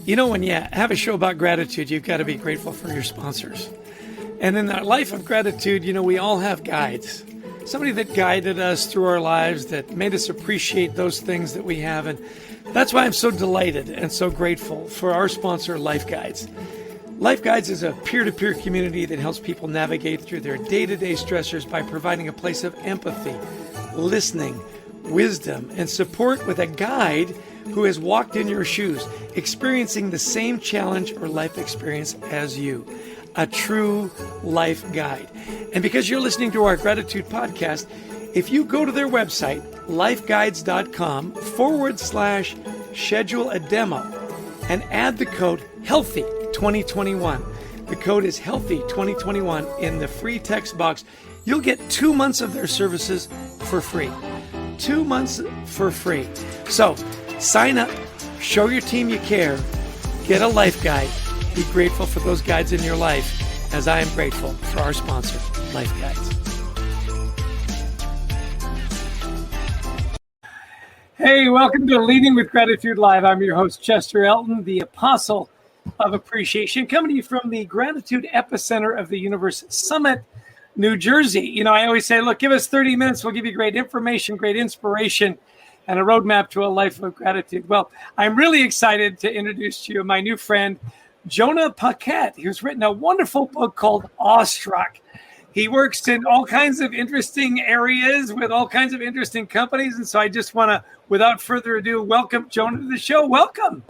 You know, when you have a show about gratitude, you've got to be grateful for your sponsors. And in our life of gratitude, you know, we all have guides. Somebody that guided us through our lives, that made us appreciate those things that we have. And that's why I'm so delighted and so grateful for our sponsor, Life Guides. Life Guides is a peer-to-peer community that helps people navigate through their day-to-day stressors by providing a place of empathy, listening, wisdom, and support with a guide who has walked in your shoes, experiencing the same challenge or life experience as you. A true life guide. And because you're listening to our gratitude podcast, if you go to their website, lifeguides.com/schedule a demo and add the code HEALTHY2021. The code is HEALTHY2021 in the free text box. You'll get 2 months of their services for free. 2 months for free. So sign up, show your team you care, get a life guide. Be grateful for those guides in your life, as I am grateful for our sponsor, Life Guides. Hey, welcome to Leading with Gratitude Live. I'm your host, Chester Elton, the apostle of appreciation, coming to you from the gratitude epicenter of the universe, Summit, New Jersey. You know, I always say, look, give us 30 minutes. We'll give you great information, great inspiration, and a roadmap to a life of gratitude. Well, I'm really excited to introduce to you my new friend, Jonah Paquette, who's written a wonderful book called Awestruck. He works in all kinds of interesting areas with all kinds of interesting companies. And so I just want to, without further ado, welcome Jonah to the show. Welcome.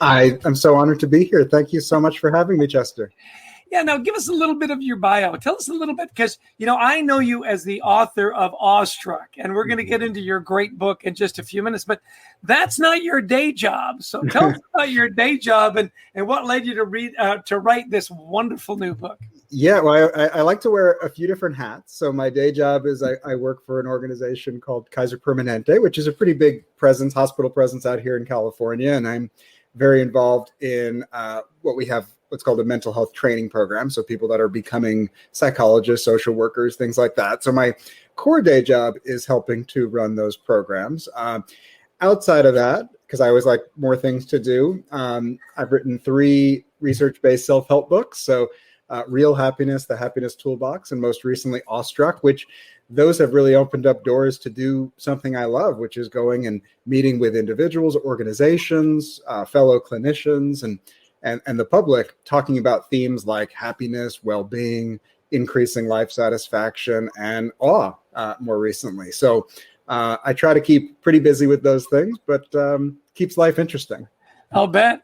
I am so honored to be here. Thank you so much for having me, Chester. Yeah, now give us a little bit of your bio. Tell us a little bit, because, you know, I know you as the author of Awestruck, and we're going to get into your great book in just a few minutes, but that's not your day job. So tell us about your day job and what led you to write this wonderful new book. Yeah, well, I like to wear a few different hats. So my day job is I work for an organization called Kaiser Permanente, which is a pretty big presence, hospital presence out here in California. And I'm very involved in what's called a mental health training program. So people that are becoming psychologists, social workers, things like that. So my core day job is helping to run those programs. Outside of that, because I always like more things to do, I've written 3 research-based self-help books. So Real Happiness, The Happiness Toolbox, and most recently Awestruck, which those have really opened up doors to do something I love, which is going and meeting with individuals, organizations, fellow clinicians, and the public, talking about themes like happiness, well-being, increasing life satisfaction, and awe more recently. So I try to keep pretty busy with those things, but keeps life interesting. I'll bet.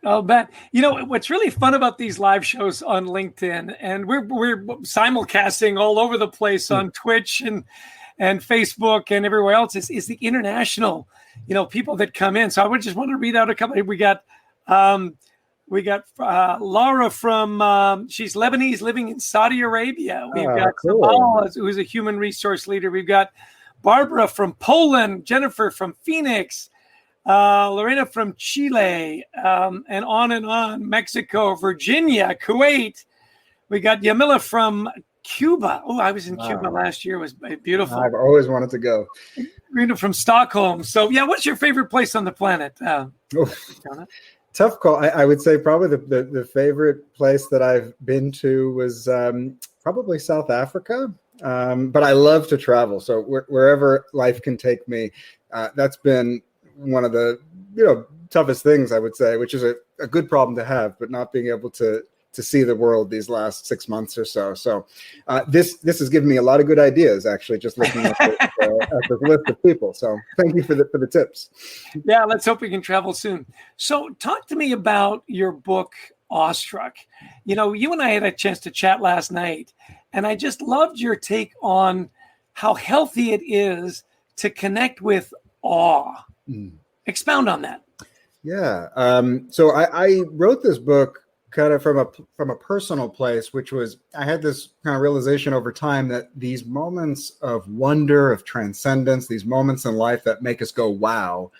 You know, what's really fun about these live shows on LinkedIn, and we're simulcasting all over the place on Twitch and Facebook and everywhere else, is the international, you know, people that come in. So I would just want to read out a couple. We got Laura from, she's Lebanese living in Saudi Arabia. We've got Samal, who's a human resource leader. We've got Barbara from Poland, Jennifer from Phoenix, Lorena from Chile, and on, Mexico, Virginia, Kuwait. We got Yamila from Cuba. Oh, I was in Cuba last year. It was beautiful. I've always wanted to go. Rena from Stockholm. So, yeah, what's your favorite place on the planet? Tough call. I would say probably the favorite place that I've been to was probably South Africa. But I love to travel. So wherever life can take me, that's been one of the toughest things, I would say, which is a good problem to have, but not being able to see the world these last 6 months or so. So this has given me a lot of good ideas, actually, just looking at the list of people. So thank you for the tips. Yeah, let's hope we can travel soon. So talk to me about your book, Awestruck. You know, you and I had a chance to chat last night, and I just loved your take on how healthy it is to connect with awe. Expound on that. Yeah. So I wrote this book kind of from a personal place, which was, I had this kind of realization over time that these moments of wonder, of transcendence, these moments in life that make us go, wow,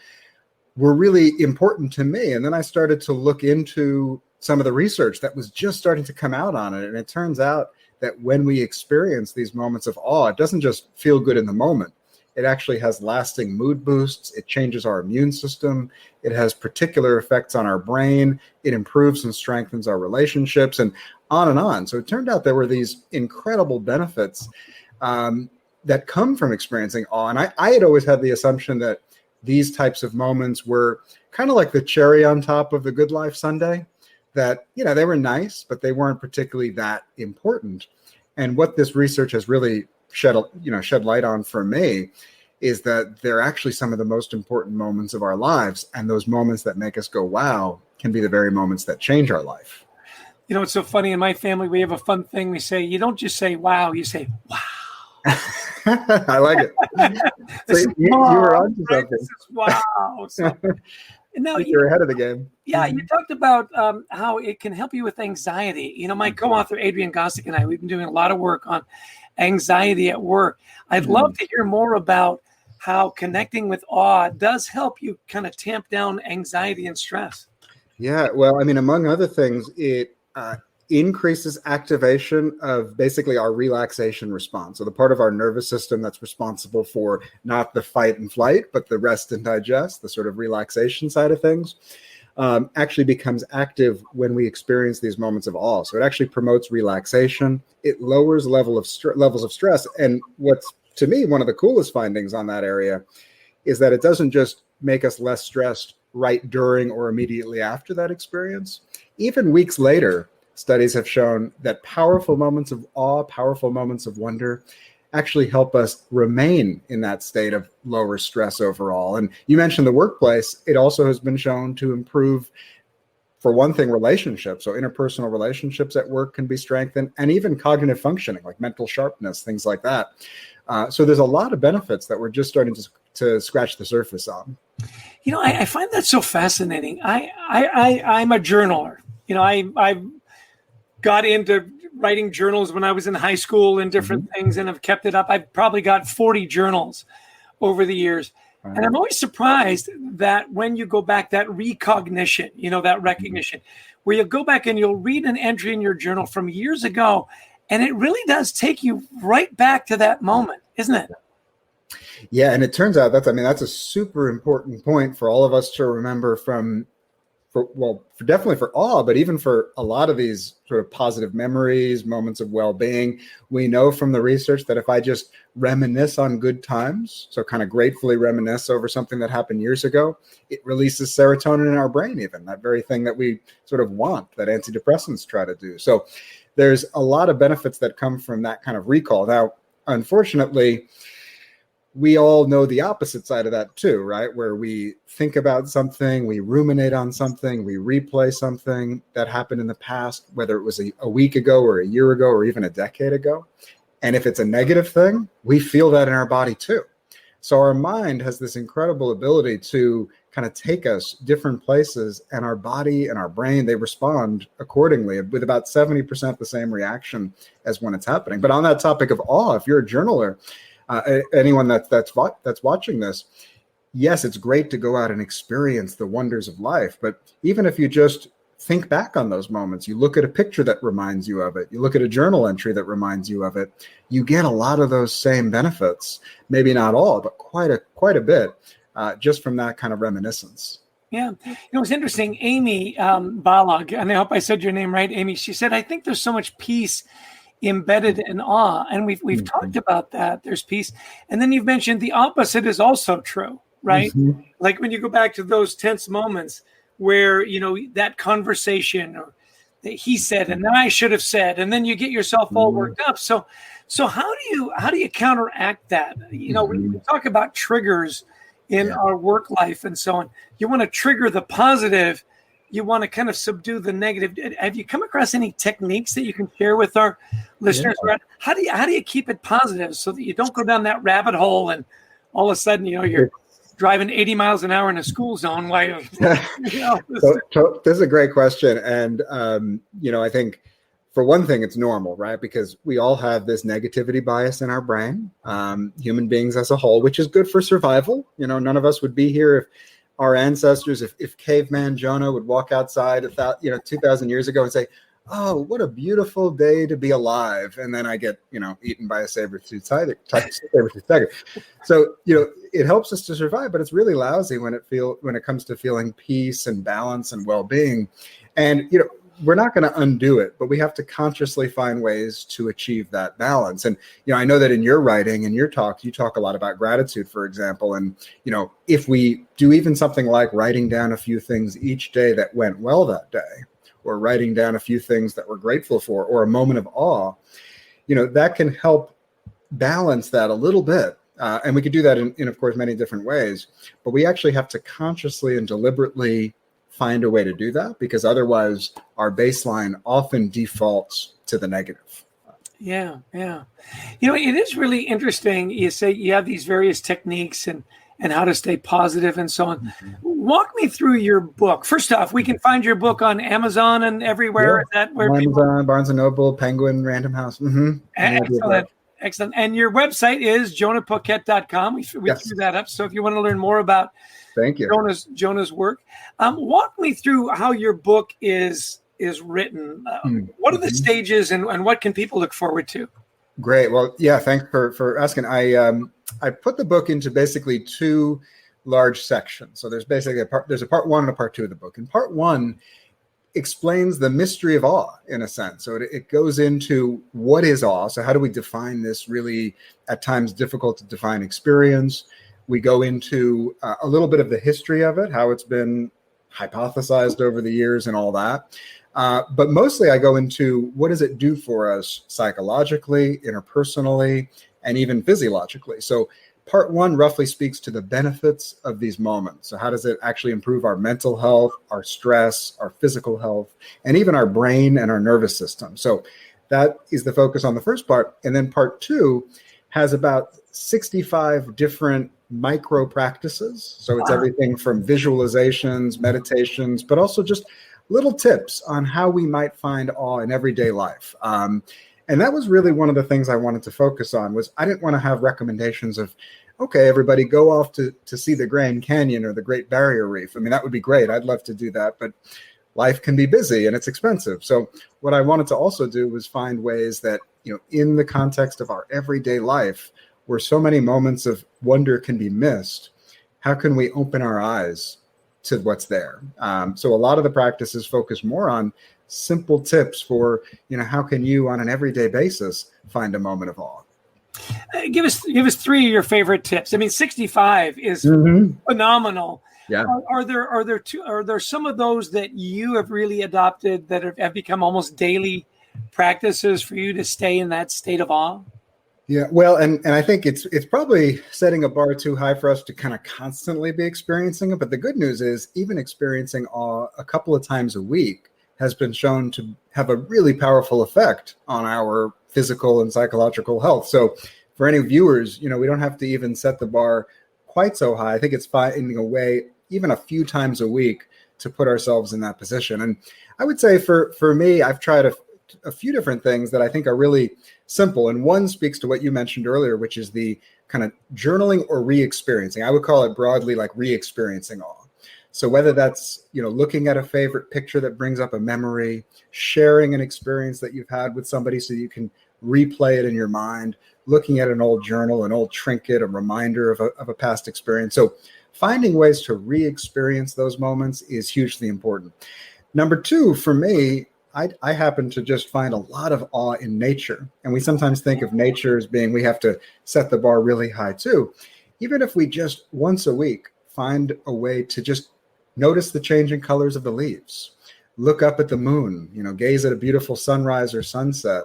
were really important to me. And then I started to look into some of the research that was just starting to come out on it. And it turns out that when we experience these moments of awe, it doesn't just feel good in the moment. It actually has lasting mood boosts. It changes our immune system. It has particular effects on our brain. It improves and strengthens our relationships, and on and on. So it turned out there were these incredible benefits that come from experiencing awe. And I had always had the assumption that these types of moments were kind of like the cherry on top of the good life sundae, that, they were nice, but they weren't particularly that important. And what this research has really shed light on for me is that they're actually some of the most important moments of our lives. And those moments that make us go, wow, can be the very moments that change our life. It's so funny. In my family, we have a fun thing. We say, you don't just say, wow, you say, wow. I like it. So you were on to something. Wow. So, now you're ahead of the game. Yeah, you talked about how it can help you with anxiety. My co-author, Adrian Gossick, and I, we've been doing a lot of work on anxiety at work. I'd love to hear more about how connecting with awe does help you kind of tamp down anxiety and stress. Yeah, well, among other things, it increases activation of basically our relaxation response. So the part of our nervous system that's responsible for not the fight and flight, but the rest and digest, the sort of relaxation side of things, actually becomes active when we experience these moments of awe. So it actually promotes relaxation. It lowers levels of stress. And what's, to me, one of the coolest findings on that area is that it doesn't just make us less stressed right during or immediately after that experience. Even weeks later, studies have shown that powerful moments of awe, powerful moments of wonder actually help us remain in that state of lower stress overall. And you mentioned the workplace. It also has been shown to improve, for one thing, relationships. So interpersonal relationships at work can be strengthened, and even cognitive functioning, like mental sharpness, things like that. So there's a lot of benefits that we're just starting to scratch the surface on. I find that so fascinating. I'm a journaler. I got into writing journals when I was in high school and different things, and have kept it up. I've probably got 40 journals over the years. And I'm always surprised that when you go back, that recognition, that recognition, where you'll go back and you'll read an entry in your journal from years ago, and it really does take you right back to that moment, isn't it? Yeah, and it turns out that's a super important point for all of us to remember definitely for awe, but even for a lot of these sort of positive memories, moments of well-being. We know from the research that if I just reminisce on good times, so kind of gratefully reminisce over something that happened years ago, it releases serotonin in our brain, even that very thing that we sort of want, that antidepressants try to do. So there's a lot of benefits that come from that kind of recall. Now, unfortunately, we all know the opposite side of that too, right? Where we think about something, we ruminate on something, we replay something that happened in the past, whether it was a week ago or a year ago or even a decade ago. And if it's a negative thing, we feel that in our body too. So our mind has this incredible ability to kind of take us different places, and our body and our brain, they respond accordingly with about 70% the same reaction as when it's happening. But on that topic of awe, if you're a journaler, anyone that's watching this, yes, it's great to go out and experience the wonders of life. But even if you just think back on those moments, you look at a picture that reminds you of it, you look at a journal entry that reminds you of it, you get a lot of those same benefits. Maybe not all, but quite a bit, just from that kind of reminiscence. Yeah. It's interesting. Amy Balog, and I hope I said your name right, Amy, she said, I think there's so much peace embedded in awe. And we've talked about that. There's peace. And then you've mentioned the opposite is also true, right? Mm-hmm. Like when you go back to those tense moments where, that conversation or that he said, and then I should have said, and then you get yourself all worked up. So how do you counteract that? When we talk about triggers in our work life and so on, you want to trigger the positive, you want to kind of subdue the negative. Have you come across any techniques that you can share with our listeners? Yeah. How do you keep it positive so that you don't go down that rabbit hole and all of a sudden, you're driving 80 miles an hour in a school zone? So this is a great question. And, I think for one thing, it's normal, right? Because we all have this negativity bias in our brain, human beings as a whole, which is good for survival. None of us would be here if our ancestors, if caveman Jonah would walk outside 2,000 years ago and say, oh, what a beautiful day to be alive. And then I get, eaten by a saber-toothed tiger. So, it helps us to survive, but it's really lousy when it comes to feeling peace and balance and well-being. And, we're not going to undo it, but we have to consciously find ways to achieve that balance. And, I know that in your writing and your talk, you talk a lot about gratitude, for example. And, if we do even something like writing down a few things each day that went well that day, or writing down a few things that we're grateful for, or a moment of awe, that can help balance that a little bit. And we could do that in, of course, many different ways. But we actually have to consciously and deliberately find a way to do that, because otherwise our baseline often defaults to the negative. Yeah. It is really interesting. You say you have these various techniques and how to stay positive and so on. Mm-hmm. Walk me through your book. First off, we can find your book on Amazon and everywhere. Yeah. Is that where Amazon, Barnes & Noble, Penguin, Random House. Mm-hmm. Excellent. And your website is jonahpaquette.com. We threw that up. So if you want to learn more about Jonah's work, walk me through how your book is written. What are the stages and what can people look forward to? Great. Well, yeah, thanks for asking. I put the book into basically two large sections. So there's basically there's a part one and a part two of the book. And part one explains the mystery of awe, in a sense. So it goes into what is awe. So how do we define this really at times difficult to define experience? We go into a little bit of the history of it, how it's been hypothesized over the years and all that. But mostly I go into what does it do for us psychologically, interpersonally, and even physiologically. So part one roughly speaks to the benefits of these moments. So how does it actually improve our mental health, our stress, our physical health, and even our brain and our nervous system? So that is the focus on the first part. And then part two has about 65 different micro practices. So it's everything from visualizations, meditations, but also just little tips on how we might find awe in everyday life. And that was really one of the things I wanted to focus on. Was I didn't want to have recommendations of, okay, everybody go off to see the Grand Canyon or the Great Barrier Reef. I mean, that would be great. I'd love to do that, but life can be busy and it's expensive. So what I wanted to also do was find ways that, in the context of our everyday life, where so many moments of wonder can be missed, how can we open our eyes to what's there? So a lot of the practices focus more on simple tips for, how can you on an everyday basis find a moment of awe? Give us three of your favorite tips. I mean, 65 is phenomenal. Yeah. Are there some of those that you have really adopted that have become almost daily practices for you to stay in that state of awe? Yeah, well, and I think it's probably setting a bar too high for us to kind of constantly be experiencing it. But the good news is even experiencing awe a couple of times a week has been shown to have a really powerful effect on our physical and psychological health. So for any viewers, we don't have to even set the bar quite so high. I think it's finding a way, even a few times a week, to put ourselves in that position. And I would say for me, I've tried a few different things that I think are really simple. And one speaks to what you mentioned earlier, which is the kind of journaling or re-experiencing. I would call it broadly like re-experiencing awe. So whether that's, looking at a favorite picture that brings up a memory, sharing an experience that you've had with somebody so you can replay it in your mind, looking at an old journal, an old trinket, a reminder of a past experience. So finding ways to re-experience those moments is hugely important. Number two, for me, I happen to just find a lot of awe in nature. And we sometimes think of nature as being, we have to set the bar really high too. Even if we just once a week find a way to just notice the changing colors of the leaves, look up at the moon, gaze at a beautiful sunrise or sunset,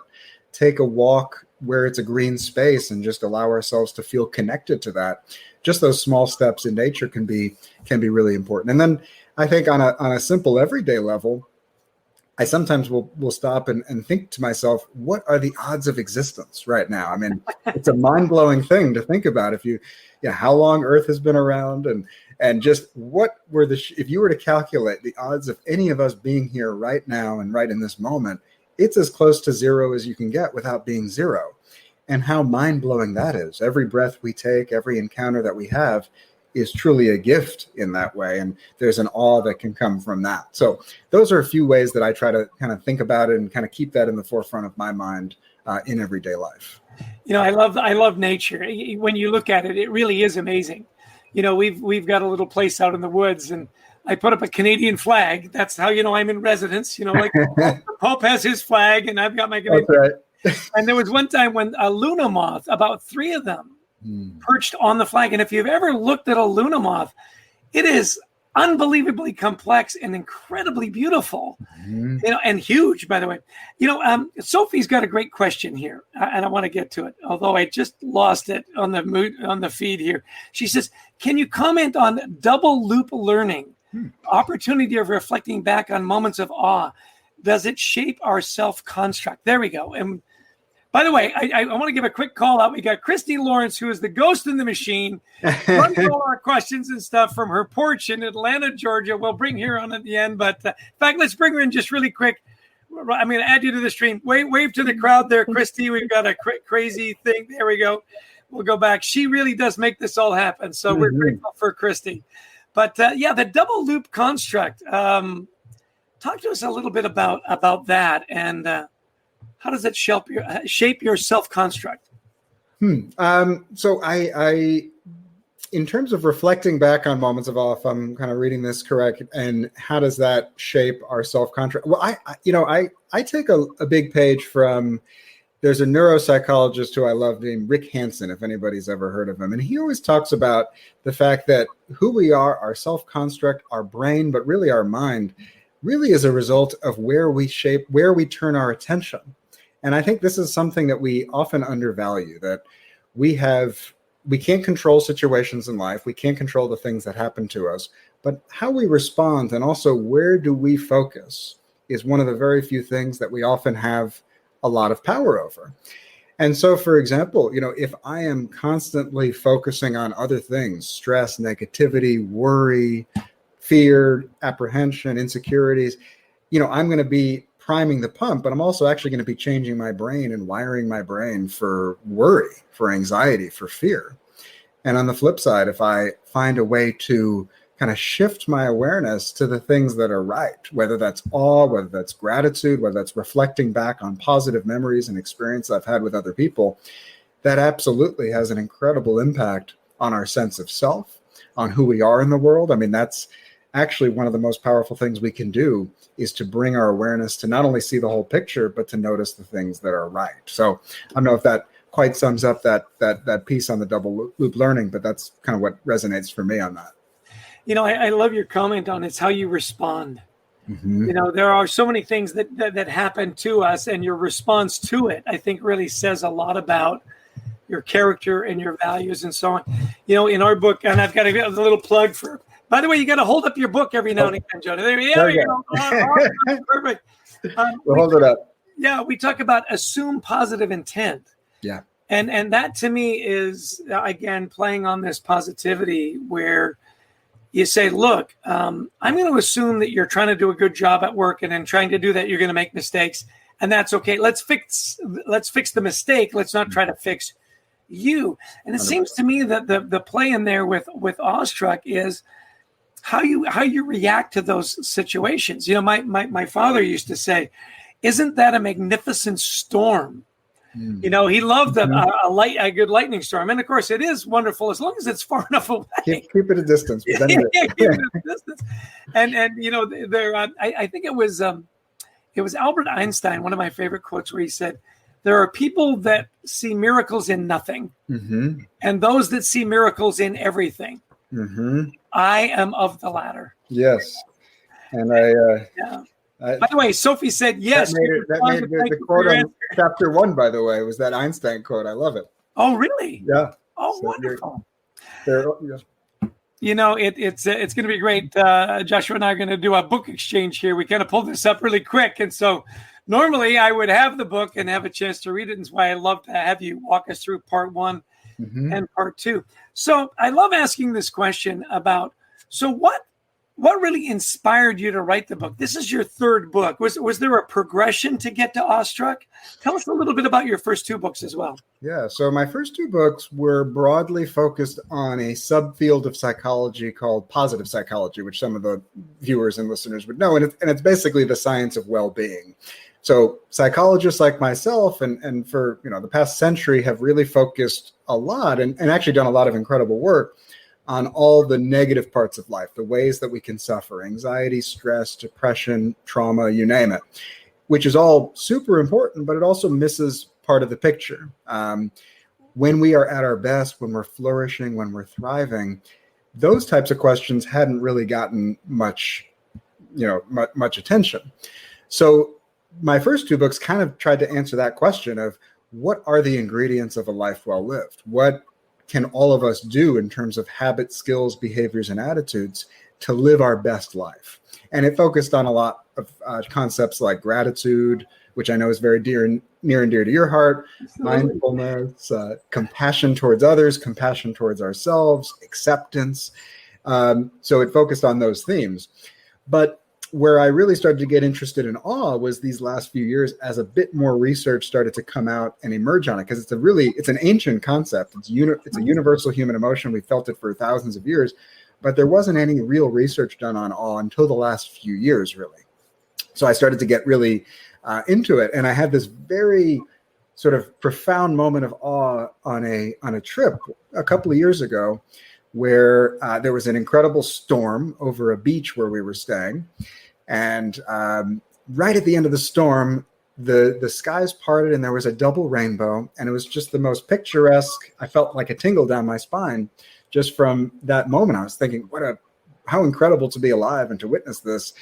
take a walk where it's a green space and just allow ourselves to feel connected to that. Just those small steps in nature can be really important. And then I think on a simple everyday level, I sometimes will stop and think to myself, what are the odds of existence right now? I mean, it's a mind-blowing thing to think about. If how long Earth has been around and just what were if you were to calculate the odds of any of us being here right now and right in this moment, it's as close to zero as you can get without being zero. And how mind-blowing that is. Every breath we take, every encounter that we have is truly a gift in that way. And there's an awe that can come from that. So those are a few ways that I try to kind of think about it and kind of keep that in the forefront of my mind in everyday life. I love nature. When you look at it, it really is amazing. We've got a little place out in the woods, and I put up a Canadian flag. That's how I'm in residence. Like the Pope has his flag, and I've got my Canadian. That's right. And there was one time when a Luna moth, about 3 of them, perched on the flag. And if you've ever looked at a Luna moth, it is unbelievably complex and incredibly beautiful, and huge, by the way. Sophie's got a great question here, and I want to get to it, although I just lost it on the feed here. She says, can you comment on double loop learning, opportunity of reflecting back on moments of awe? Does it shape our self-construct? There we go. And by the way, I want to give a quick call out. We got Christy Lawrence, who is the ghost in the machine, runs all our questions and stuff from her porch in Atlanta, Georgia. We'll bring her on at the end. But in fact, let's bring her in just really quick. I'm going to add you to the stream. Wave to the crowd there, Christy. We've got a crazy thing. There we go. We'll go back. She really does make this all happen. So we're grateful for Christy. But the double loop construct. Talk to us a little bit about that, and how does it shape your self-construct? So I, in terms of reflecting back on moments of awe, if I'm kind of reading this correct, and how does that shape our self-construct? Well, I take a big page from, there's a neuropsychologist who I love named Rick Hansen, if anybody's ever heard of him. And he always talks about the fact that who we are, our self-construct, our brain, but really our mind, really is a result of where we turn our attention. And I think this is something that we often undervalue, that we can't control situations in life. We can't control the things that happen to us, but how we respond and also where do we focus is one of the very few things that we often have a lot of power over. And so, for example, if I am constantly focusing on other things, stress, negativity, worry, fear, apprehension, insecurities, I'm going to be priming the pump, but I'm also actually going to be changing my brain and wiring my brain for worry, for anxiety, for fear. And on the flip side, if I find a way to kind of shift my awareness to the things that are right, whether that's awe, whether that's gratitude, whether that's reflecting back on positive memories and experience I've had with other people, that absolutely has an incredible impact on our sense of self, on who we are in the world. I mean, that's actually one of the most powerful things we can do, is to bring our awareness to not only see the whole picture, but to notice the things that are right. So I don't know if that quite sums up that piece on the double loop learning, but that's kind of what resonates for me on that. I love your comment on it's how you respond. There are so many things that happen to us, and your response to it, I think, really says a lot about your character and your values and so on. In our book, and I've got a little plug for, by the way, you got to hold up your book every now and again, Jonah. There you go. Perfect. We'll hold it up. Yeah, we talk about assume positive intent. Yeah. And that to me is, again, playing on this positivity where you say, look, I'm going to assume that you're trying to do a good job at work, and in trying to do that, you're going to make mistakes, and that's okay. Let's fix the mistake. Let's not try to fix you. And it 100%. Seems to me that the play in there with Awestruck is how you react to those situations. My father used to say, isn't that a magnificent storm? He loved a good lightning storm. And of course it is wonderful as long as it's far enough away. Keep it a distance. Keep it a distance. And there, I think it was Albert Einstein, one of my favorite quotes, where he said, there are people that see miracles in nothing, and those that see miracles in everything. I am of the latter. Yes. And by the way, Sophie said yes. That made the quote on chapter 1, by the way, was that Einstein quote. I love it. Oh, really? Yeah. Oh, so wonderful. Yeah. It's going to be great. Joshua and I are going to do a book exchange here. We kind of pulled this up really quick. And so normally I would have the book and have a chance to read it. And that's why I love to have you walk us through part 1 and part 2. So I love asking this question about, so what what really inspired you to write the book? This is your third book. Was there a progression to get to Awestruck? Tell us a little bit about your first two books as well. Yeah, so my first two books were broadly focused on a subfield of psychology called positive psychology, which some of the viewers and listeners would know. And it's basically the science of well-being. So psychologists like myself and for the past century have really focused a lot and actually done a lot of incredible work on all the negative parts of life, the ways that we can suffer, anxiety, stress, depression, trauma, you name it, which is all super important, but it also misses part of the picture. When we are at our best, when we're flourishing, when we're thriving, those types of questions hadn't really gotten much attention. So my first two books kind of tried to answer that question of what are the ingredients of a life well lived? What can all of us do in terms of habits, skills, behaviors, and attitudes to live our best life? And it focused on a lot of concepts like gratitude, which I know is very near and dear to your heart, mindfulness, compassion towards others, compassion towards ourselves, acceptance. So it focused on those themes. But where I really started to get interested in awe was these last few years as a bit more research started to come out and emerge on it, because it's an ancient concept. It's a universal human emotion. We felt it for thousands of years, but there wasn't any real research done on awe until the last few years, really. So I started to get really into it, and I had this very sort of profound moment of awe on a trip a couple of years ago, where there was an incredible storm over a beach where we were staying. And right at the end of the storm, the skies parted and there was a double rainbow. And it was just the most picturesque. I felt like a tingle down my spine just from that moment. I was thinking, how incredible to be alive and to witness this,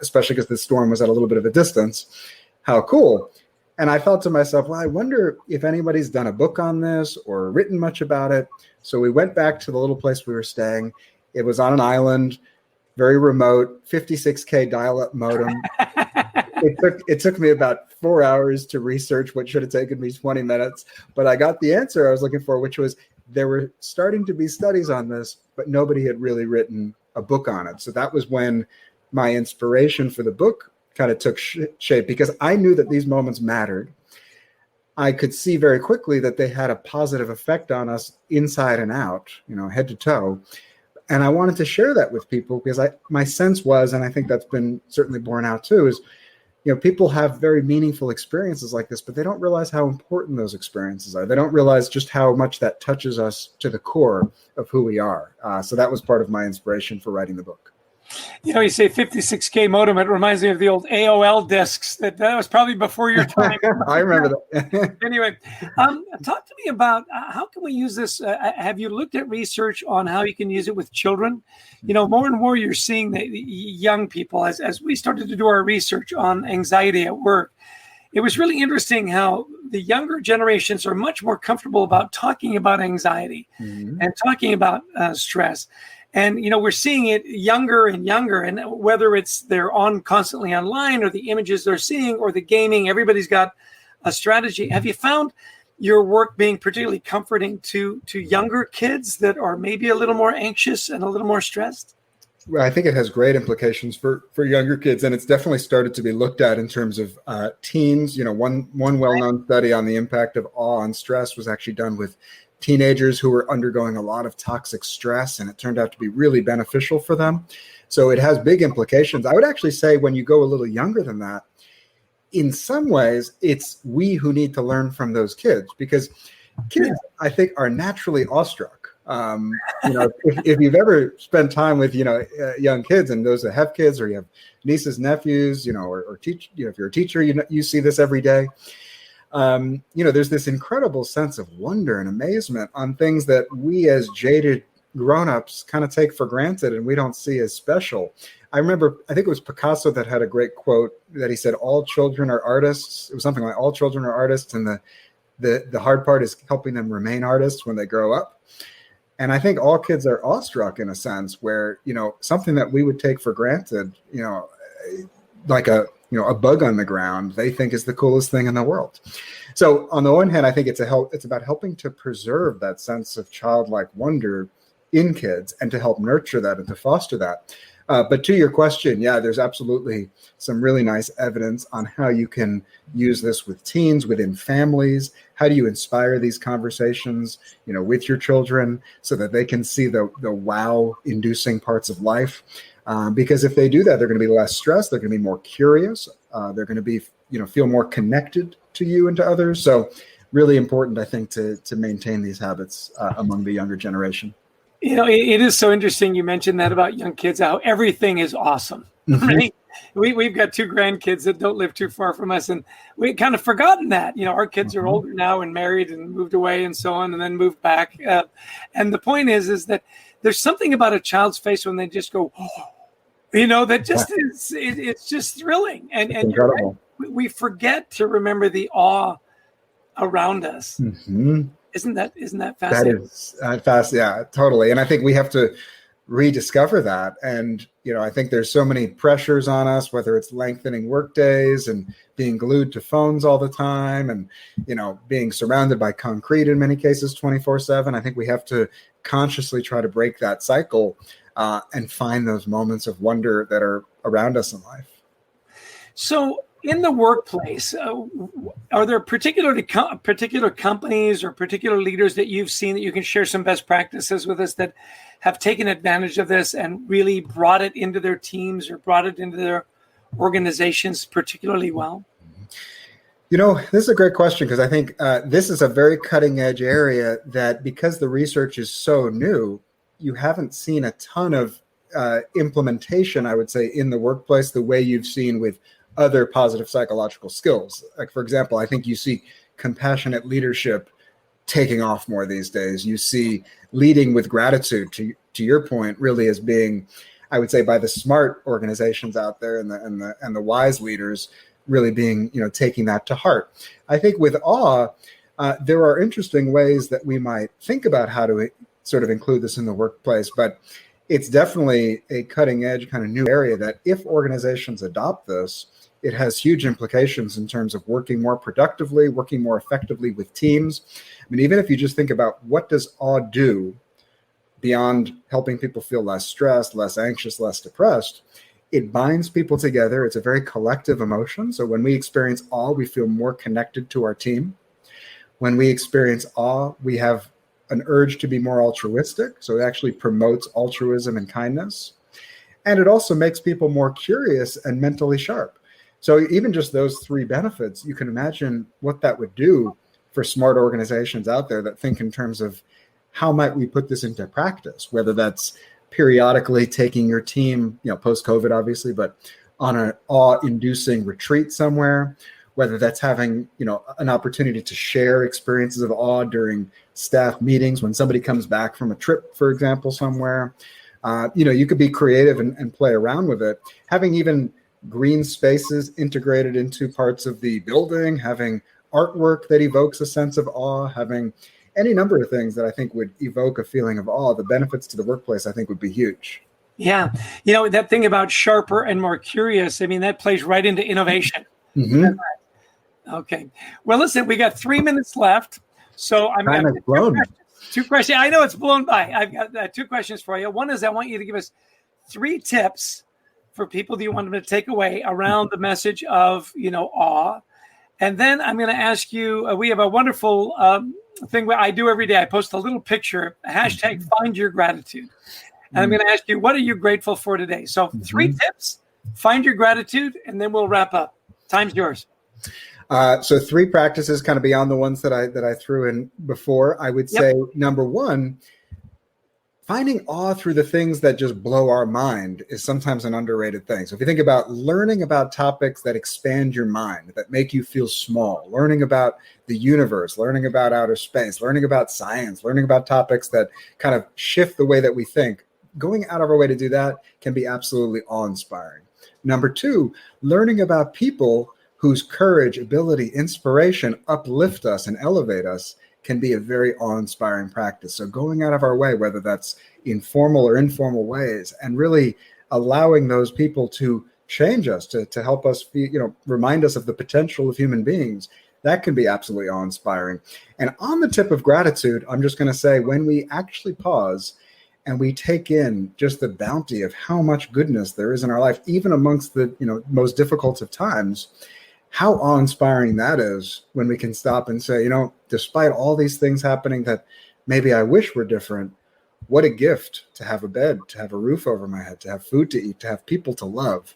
especially because the storm was at a little bit of a distance. How cool. And I thought to myself, well, I wonder if anybody's done a book on this or written much about it. So we went back to the little place we were staying. It was on an island, very remote, 56K dial-up modem. It took me about 4 hours to research what should have taken me 20 minutes. But I got the answer I was looking for, which was there were starting to be studies on this, but nobody had really written a book on it. So that was when my inspiration for the book kind of took shape, because I knew that these moments mattered. I could see very quickly that they had a positive effect on us inside and out, head to toe. And I wanted to share that with people because my sense was, and I think that's been certainly borne out too, is, people have very meaningful experiences like this, but they don't realize how important those experiences are. They don't realize just how much that touches us to the core of who we are. So that was part of my inspiration for writing the book. You say 56K modem. It reminds me of the old AOL discs. That was probably before your time. I remember that. Anyway, talk to me about how can we use this? Have you looked at research on how you can use it with children? More and more you're seeing that young people, as we started to do our research on anxiety at work, it was really interesting how the younger generations are much more comfortable about talking about anxiety and talking about stress. And, we're seeing it younger and younger, and whether it's they're constantly online or the images they're seeing or the gaming, everybody's got a strategy. Have you found your work being particularly comforting to younger kids that are maybe a little more anxious and a little more stressed? Well, I think it has great implications for younger kids, and it's definitely started to be looked at in terms of teens. One well-known study on the impact of awe and stress was actually done with teenagers who were undergoing a lot of toxic stress, and it turned out to be really beneficial for them. So it has big implications. I would actually say when you go a little younger than that, in some ways, it's we who need to learn from those kids, because kids, I think, are naturally awestruck. If you've ever spent time with, young kids, and those that have kids, or you have nieces, nephews, or teach, if you're a teacher, you see this every day. There's this incredible sense of wonder and amazement on things that we as jaded grownups kind of take for granted and we don't see as special. I remember, I think it was Picasso that had a great quote that he said, all children are artists. It was something like all children are artists, and the hard part is helping them remain artists when they grow up. And I think all kids are awestruck in a sense where, something that we would take for granted, like a bug on the ground, they think is the coolest thing in the world. So on the one hand, I think it's about helping to preserve that sense of childlike wonder in kids and to help nurture that and to foster that. But to your question, yeah, there's absolutely some really nice evidence on how you can use this with teens, within families. How do you inspire these conversations, with your children so that they can see the wow-inducing parts of life? Because if they do that, they're going to be less stressed. They're going to be more curious. They're going to be, feel more connected to you and to others. So really important, I think, to maintain these habits among the younger generation. It is so interesting. You mentioned that about young kids, how everything is awesome, right? We've got 2 grandkids that don't live too far from us, and we kind of forgotten that. Our kids are older now and married and moved away and so on, and then moved back. And the point is that there's something about a child's face when they just go, oh, that just is, it's just thrilling. And incredible. We forget to remember the awe around us. Isn't that fascinating? That is fast. Yeah, totally. And I think we have to rediscover that. And, I think there's so many pressures on us, whether it's lengthening work days and being glued to phones all the time and, being surrounded by concrete in many cases 24/7. I think we have to consciously try to break that cycle and find those moments of wonder that are around us in life. So in the workplace, are there particular companies or particular leaders that you've seen that you can share some best practices with us that have taken advantage of this and really brought it into their teams or brought it into their organizations particularly well? This is a great question because I think this is a very cutting edge area that, because the research is so new, you haven't seen a ton of implementation, I would say, in the workplace the way you've seen with other positive psychological skills. Like, for example, I think you see compassionate leadership taking off more these days. You see leading with gratitude, to your point, really as being, I would say, by the smart organizations out there and the wise leaders really being, taking that to heart. I think with awe, there are interesting ways that we might think about how to sort of include this in the workplace, but it's definitely a cutting edge kind of new area that if organizations adopt this, it has huge implications in terms of working more productively, working more effectively with teams. I mean, even if you just think about what does awe do beyond helping people feel less stressed, less anxious, less depressed, it binds people together. It's a very collective emotion. So when we experience awe, we feel more connected to our team. When we experience awe, we have an urge to be more altruistic. So it actually promotes altruism and kindness. And it also makes people more curious and mentally sharp. So even just those 3 benefits, you can imagine what that would do for smart organizations out there that think in terms of how might we put this into practice, whether that's periodically taking your team, post-COVID, obviously, but on an awe-inducing retreat somewhere, whether that's having, an opportunity to share experiences of awe during staff meetings when somebody comes back from a trip, for example, somewhere. You could be creative and play around with it. Having even green spaces integrated into parts of the building, having artwork that evokes a sense of awe, having any number of things that I think would evoke a feeling of awe. The benefits to the workplace, I think, would be huge. Yeah. That thing about sharper and more curious, I mean, that plays right into innovation. Okay. Well, listen, we got 3 minutes left. So I'm going to blown. 2 questions. I know it's blown by. I've got 2 questions for you. One is I want you to give us 3 tips for people that you want them to take away around the message of, awe. And then I'm going to ask you, we have a wonderful thing I do every day. I post a little picture, hashtag find your gratitude. And I'm going to ask you, what are you grateful for today? So 3 tips, find your gratitude, and then we'll wrap up. Time's yours. So 3 practices kind of beyond the ones that I threw in before. I would say number 1, finding awe through the things that just blow our mind is sometimes an underrated thing. So if you think about learning about topics that expand your mind, that make you feel small, learning about the universe, learning about outer space, learning about science, learning about topics that kind of shift the way that we think, going out of our way to do that can be absolutely awe-inspiring. Number 2, learning about people whose courage, ability, inspiration uplift us and elevate us can be a very awe-inspiring practice. So going out of our way, whether that's in formal or informal ways, and really allowing those people to change us, to help us feel, remind us of the potential of human beings, that can be absolutely awe-inspiring. And on the tip of gratitude, I'm just going to say, when we actually pause and we take in just the bounty of how much goodness there is in our life, even amongst the most difficult of times, how awe-inspiring that is when we can stop and say, despite all these things happening that maybe I wish were different, what a gift to have a bed, to have a roof over my head, to have food to eat, to have people to love.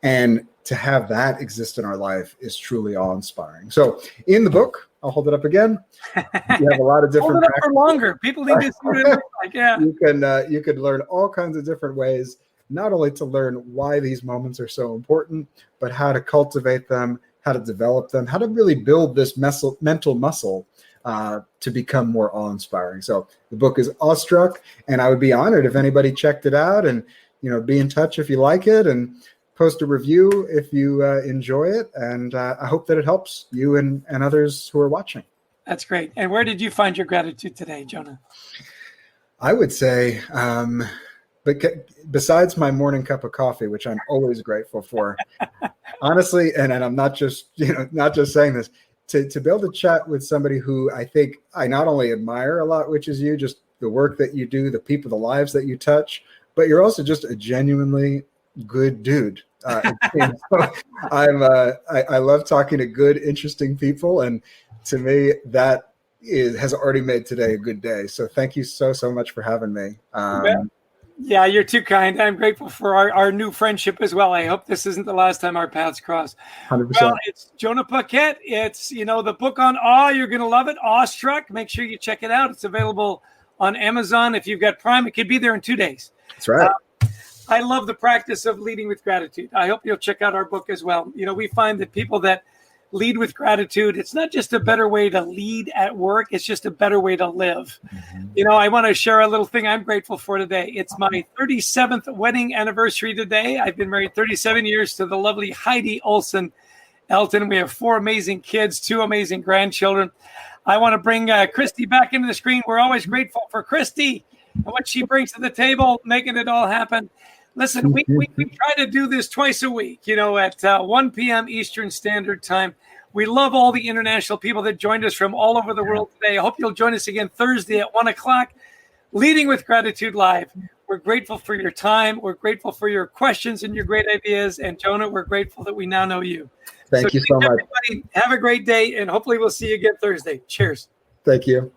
And to have that exist in our life is truly awe-inspiring. So in the book, I'll hold it up again. You have a lot of different. Hold it up for longer. People need to see what it looks like. Yeah. You can learn all kinds of different ways, not only to learn why these moments are so important, but how to cultivate them, how to develop them, how to really build this mental muscle to become more awe-inspiring. So the book is Awestruck, and I would be honored if anybody checked it out, and be in touch if you like it, and post a review if you enjoy it. And I hope that it helps you and others who are watching. That's great. And where did you find your gratitude today, Jonah? I would say, besides my morning cup of coffee, which I'm always grateful for, honestly, and I'm not just saying this, to be able to chat with somebody who I think I not only admire a lot, which is you, just the work that you do, the people, the lives that you touch, but you're also just a genuinely good dude. I love talking to good, interesting people, and to me, that has already made today a good day. So thank you so much for having me. Yeah, you're too kind. I'm grateful for our new friendship as well. I hope this isn't the last time our paths cross. 100%. Well, it's Jonah Paquette. It's, the book on awe. You're going to love it. Awestruck. Make sure you check it out. It's available on Amazon. If you've got Prime, it could be there in 2 days. That's right. I love the practice of leading with gratitude. I hope you'll check out our book as well. We find that people that lead with gratitude, it's not just a better way to lead at work. It's just a better way to live. Mm-hmm. I want to share a little thing I'm grateful for today. It's my 37th wedding anniversary today. I've been married 37 years to the lovely Heidi Olson Elton. We have 4 amazing kids, 2 amazing grandchildren. I want to bring Christy back into the screen. We're always grateful for Christy and what she brings to the table, making it all happen. Listen, we try to do this twice a week, at 1 p.m. Eastern Standard Time. We love all the international people that joined us from all over the world today. I hope you'll join us again Thursday at 1 o'clock, Leading with Gratitude Live. We're grateful for your time. We're grateful for your questions and your great ideas. And Jonah, we're grateful that we now know you. Thank you so much. Everybody, have a great day, and hopefully we'll see you again Thursday. Cheers. Thank you.